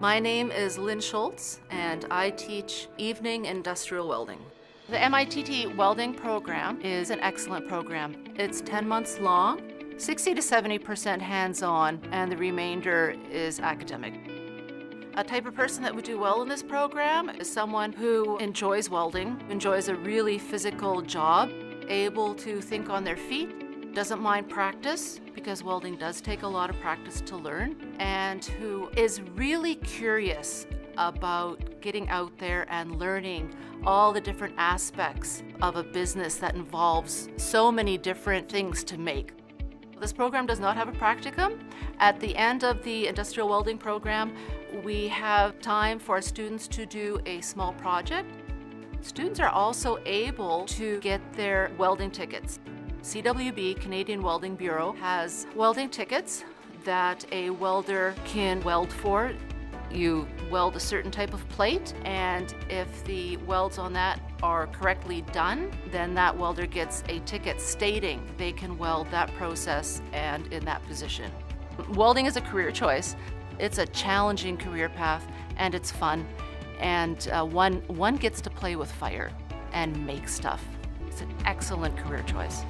My name is Lynn Schultz, and I teach evening industrial welding. The MITT welding program is an excellent program. It's 10 months long, 60 to 70% hands-on, and the remainder is academic. A type of person that would do well in this program is someone who enjoys welding, enjoys a really physical job, able to think on their feet, doesn't mind practice, because welding does take a lot of practice to learn, and who is really curious about getting out there and learning all the different aspects of a business that involves so many different things to make. This program does not have a practicum. At the end of the industrial welding program, we have time for our students to do a small project. Students are also able to get their welding tickets. CWB, Canadian Welding Bureau, has welding tickets that a welder can weld for. You weld a certain type of plate, and if the welds on that are correctly done, then that welder gets a ticket stating they can weld that process and in that position. Welding is a career choice. It's a challenging career path, and it's fun, and one gets to play with fire and make stuff. It's an excellent career choice.